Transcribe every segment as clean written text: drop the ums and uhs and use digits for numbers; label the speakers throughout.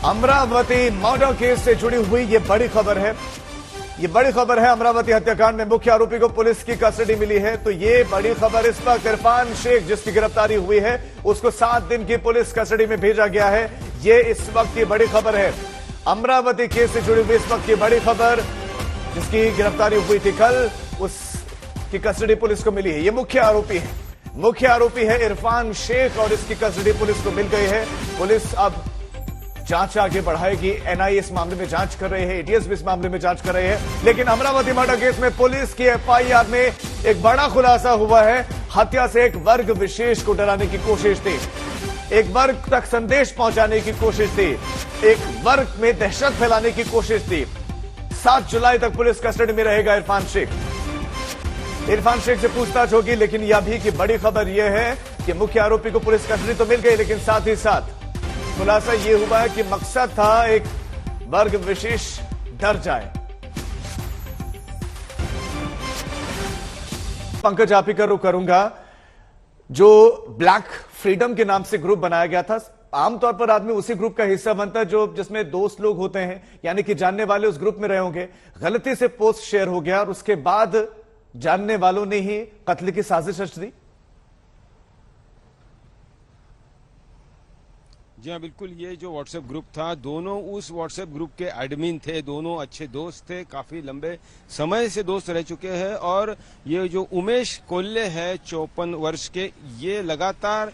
Speaker 1: Amravati murder case से जुड़ी हुई ये बड़ी खबर है। ये बड़ी खबर है, अमरावती हत्याकांड में मुख्य आरोपी को पुलिस की कस्टडी मिली है। तो ये बड़ी खबर इस वक्त इरफान शेख जिसकी गिरफ्तारी हुई है उसको 7 दिन की पुलिस कस्टडी में भेजा गया है। ये इस वक्त की बड़ी खबर है, अमरावती केस से जुड़ी हुई इस वक्त की बड़ी खबर। जिसकी गिरफ्तारी हुई थी कल, उसकी कस्टडी पुलिस को मिली है। ये मुख्य आरोपी है इरफान शेख और इसकी कस्टडी पुलिस को मिल गई है। पुलिस अब जांच आगे बढ़ाएगी। एनआईए इस मामले में जांच कर रहे हैं, एटीएस भी इस मामले में जांच कर रहे हैं। लेकिन अमरावती मर्डर केस में पुलिस की एफआईआर में एक बड़ा खुलासा हुआ है। हत्या से एक वर्ग विशेष को डराने की कोशिश थी, एक वर्ग तक संदेश पहुंचाने की कोशिश थी, एक वर्ग में दहशत फैलाने की कोशिश थी। 7 जुलाई तक पुलिस कस्टडी में रहेगा इरफान शेख। इरफान शेख से पूछताछ होगी। लेकिन यह भी कि बड़ी खबर यह है कि मुख्य आरोपी को पुलिस कस्टडी तो मिल गई, लेकिन साथ ही साथ खुलासा यह हुआ है कि मकसद था एक वर्ग विशेष डर जाए। पंकज, आप ही का रुख करूंगा। जो ब्लैक फ्रीडम के नाम से ग्रुप बनाया गया था, आमतौर पर आदमी उसी ग्रुप का हिस्सा बनता है जो जिसमें दोस्त लोग होते हैं, यानी कि जानने वाले उस ग्रुप में रहे होंगे। गलती से पोस्ट शेयर हो गया और उसके बाद जानने वालों ने ही कत्ल की साजिश रच दी।
Speaker 2: जी हाँ, बिल्कुल। ये जो व्हाट्सएप ग्रुप था, दोनों उस व्हाट्सएप ग्रुप के एडमिन थे। दोनों अच्छे दोस्त थे, काफी लंबे समय से दोस्त रह चुके हैं। और ये जो उमेश कोल्ले है 54 वर्ष के, ये लगातार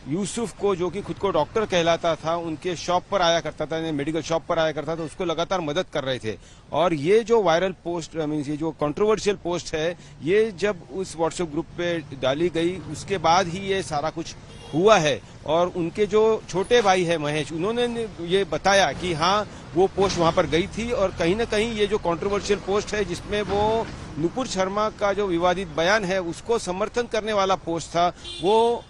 Speaker 2: यूसुफ को, जो कि खुद को डॉक्टर कहलाता था, उनके शॉप पर आया करता था, मेडिकल शॉप पर आया करता था, उसको लगातार मदद कर रहे थे। और ये जो वायरल पोस्ट, ये जो कंट्रोवर्शियल पोस्ट है, ये जब उस व्हाट्सएप ग्रुप पे डाली गई उसके बाद ही ये सारा कुछ हुआ है। और उनके जो छोटे भाई है महेश, उन्होंने ये बताया कि हाँ, वो पोस्ट वहां पर गई थी और कहीं ना कहीं ये जो कंट्रोवर्शियल पोस्ट है जिसमें वो नुपुर शर्मा का जो विवादित बयान है उसको समर्थन करने वाला पोस्ट था, वो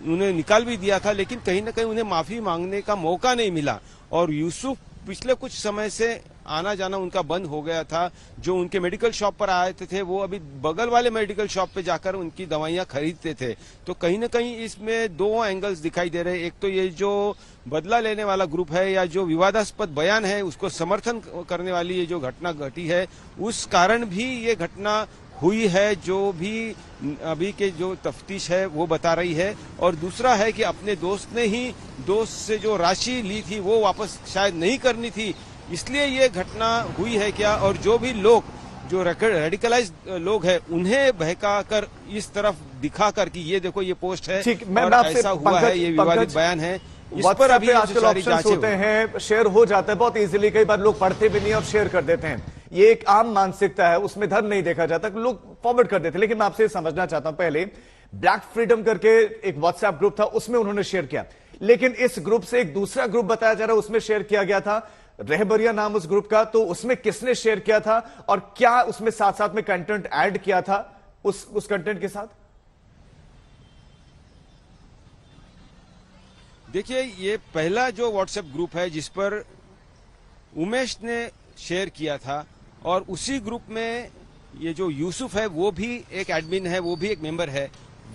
Speaker 2: उन्हें निकाल भी दिया था। लेकिन कहीं ना कहीं उन्हें माफी मांगने का मौका नहीं मिला। और यूसुफ पिछले कुछ समय से आना जाना उनका बंद हो गया था। जो उनके मेडिकल शॉप पर आए थे वो अभी बगल वाले मेडिकल शॉप पे जाकर उनकी दवाइयां खरीदते थे। तो कहीं ना कहीं इसमें 2 एंगल्स दिखाई दे रहे हैं। एक तो ये जो बदला लेने वाला ग्रुप है या जो विवादास्पद बयान है उसको समर्थन करने वाली ये जो घटना घटी है, उस कारण भी ये घटना हुई है, जो भी अभी के जो तफ्तीश है वो बता रही है। और दूसरा है कि अपने दोस्त ने ही दोस्त से जो राशि ली थी वो वापस शायद नहीं करनी थी, इसलिए ये घटना हुई है क्या। और जो भी लोग, जो रेडिकलाइज लोग हैं, उन्हें बहका कर इस तरफ दिखाकर कि ये देखो ये पोस्ट है और ऐसा हुआ है, ये विवादित बयान है, इस पर अभी
Speaker 1: आजकल ऑप्शंस होते हैं, शेयर हो जाता है बहुत इजीली। कई बार लोग पढ़ते भी नहीं और शेयर कर देते हैं। ये एक आम मानसिकता है, उसमें धर्म नहीं देखा जाता, लोग फॉरवर्ड कर देते हैं। लेकिन मैं आपसे समझना चाहता हूं, पहले ब्लैक फ्रीडम करके एक व्हाट्सएप ग्रुप था, उसमें उन्होंने शेयर किया। लेकिन इस ग्रुप से एक दूसरा ग्रुप बताया जा रहा है, उसमें शेयर किया गया था, रहबरिया नाम उस ग्रुप का। तो उसमें किसने शेयर किया था और क्या उसमें साथ साथ में कंटेंट ऐड किया था उस कंटेंट के साथ?
Speaker 2: देखिए, ये पहला जो व्हाट्सएप ग्रुप है जिस पर उमेश ने शेयर किया था, और उसी ग्रुप में ये जो यूसुफ है वो भी एक एडमिन है, वो भी एक मेंबर है।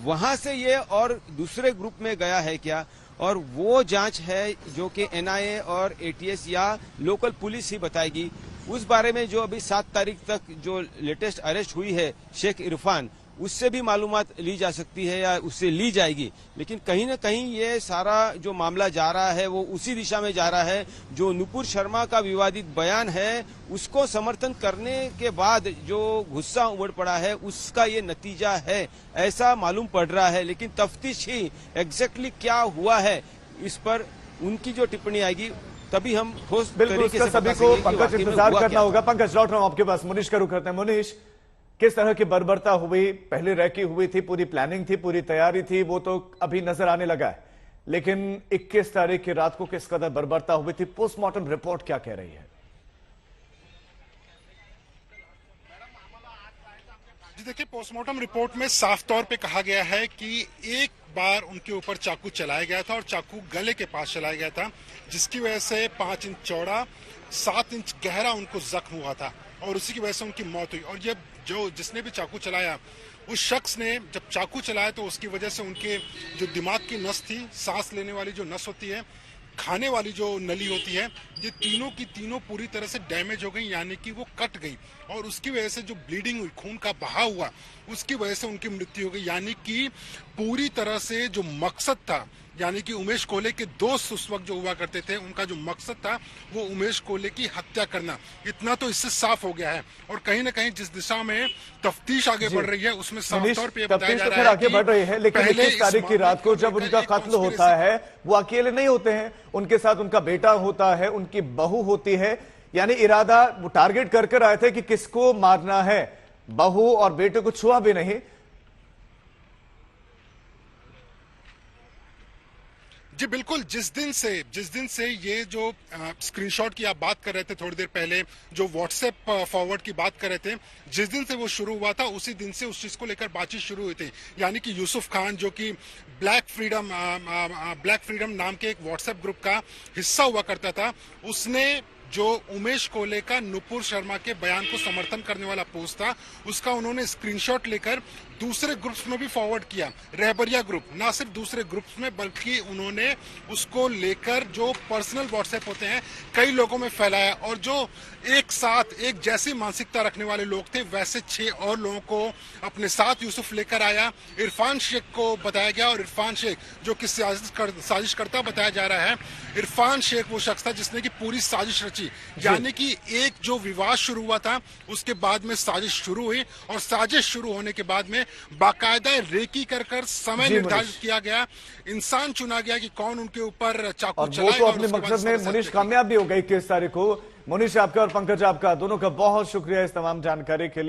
Speaker 2: वहां से ये और दूसरे ग्रुप में गया है क्या, और वो जांच है जो कि एनआईए और एटीएस या लोकल पुलिस ही बताएगी। उस बारे में जो अभी 7 तारीख तक जो लेटेस्ट अरेस्ट हुई है शेख इरफान, उससे भी मालूमात ली जा सकती है या उससे ली जाएगी। लेकिन कहीं ना कहीं ये सारा जो मामला जा रहा है वो उसी दिशा में जा रहा है। जो नुपुर शर्मा का विवादित बयान है उसको समर्थन करने के बाद जो गुस्सा उमड़ पड़ा है उसका ये नतीजा है, ऐसा मालूम पड़ रहा है। लेकिन तफ्तीश ही एग्जैक्टली क्या हुआ है इस पर उनकी जो टिप्पणी आएगी तभी हम ठोस तरीके से
Speaker 1: सभी को पंकज इंतजार करना होगा। पंकज, लौट रहा हूं आपके पास, मुनीश का रुख करते हैं। मुनीश, किस तरह की बर्बरता हुई, पहले रैकी हुई थी, पूरी प्लानिंग थी, पूरी तैयारी थी, वो तो अभी नजर आने लगा है। लेकिन 21 तारीख की रात को किस कदर बर्बरता हुई थी, पोस्टमार्टम रिपोर्ट क्या कह रही है?
Speaker 3: जी देखिए, पोस्टमार्टम रिपोर्ट में साफ तौर पे कहा गया है कि एक बार उनके ऊपर चाकू चलाया गया था और चाकू गले के पास चलाया गया था, जिसकी वजह से 5 इंच चौड़ा 7 इंच गहरा उनको जख्म हुआ था और उसी की वजह से उनकी मौत हुई। और ये जो जिसने भी चाकू चलाया, उस शख्स ने जब चाकू चलाया तो उसकी वजह से उनके जो दिमाग की नस थी, सांस लेने वाली जो नस होती है, खाने वाली जो नली होती है, ये तीनों की तीनों पूरी तरह से डैमेज हो गई, यानी कि वो कट गई और उसकी वजह से जो ब्लीडिंग हुई, खून का बहाव हुआ, उसकी वजह से उनकी मृत्यु हो गई। यानी कि पूरी तरह से जो मकसद था, यानी कि उमेश कोल्हे के दोस्त उस वक्त जो हुआ करते थे, उनका जो मकसद था वो उमेश कोल्हे की हत्या करना, इतना तो इससे साफ हो गया है। और कहीं ना कहीं जिस दिशा में तफ्तीश आगे बढ़ रही है उसमें साफ तौर पे बताया जा रहा है
Speaker 1: आगे बढ़ रही है, लेकिन 21 तारीख की रात को जब उनका कत्ल होता है वो अकेले नहीं होते हैं, उनके साथ उनका बेटा होता है, उनकी बहू होती है। यानी इरादा वो टारगेट कर आए थे कि किसको मारना है, बहू और बेटे को छुआ भी नहीं।
Speaker 3: जी बिल्कुल, जिस दिन से ये जो स्क्रीनशॉट की आप बात कर रहे थे थोड़ी देर पहले, जो व्हाट्सएप फॉरवर्ड की बात कर रहे थे, जिस दिन से वो शुरू हुआ था उसी दिन से उस चीज को लेकर बातचीत शुरू हुई थी। यानी कि यूसुफ खान जो कि ब्लैक फ्रीडम नाम के एक व्हाट्सएप ग्रुप का हिस्सा हुआ करता था, उसने जो उमेश कोल्हे का नुपुर शर्मा के बयान को समर्थन करने वाला पोस्ट था, उसका उन्होंने स्क्रीनशॉट लेकर दूसरे ग्रुप्स में भी फॉरवर्ड किया। रहबरिया ग्रुप, ना सिर्फ दूसरे ग्रुप्स में बल्कि उन्होंने उसको लेकर जो पर्सनल व्हाट्सएप होते हैं कई लोगों में फैलाया, और जो एक साथ एक जैसी मानसिकता रखने वाले लोग थे वैसे 6 और लोगों को अपने साथ यूसुफ लेकर आया। इरफान शेख को बताया गया, और इरफान शेख जो कि साजिश करता बताया जा रहा है, इरफान शेख वो शख्स था जिसने की पूरी साजिश रची। यानी कि एक जो विवाद शुरू हुआ था उसके बाद में साजिश शुरू हुई, और साजिश शुरू होने के बाद में बाकायदा रेकी कर समय निर्धारित किया गया, इंसान चुना गया कि कौन उनके ऊपर चाकू चलाएगा।
Speaker 1: वो तो अपने मकसद में मुनीश कामयाब भी हो गई 21 तारीख को। मुनीश, आपका और पंकज आपका दोनों का बहुत शुक्रिया इस तमाम जानकारी के लिए।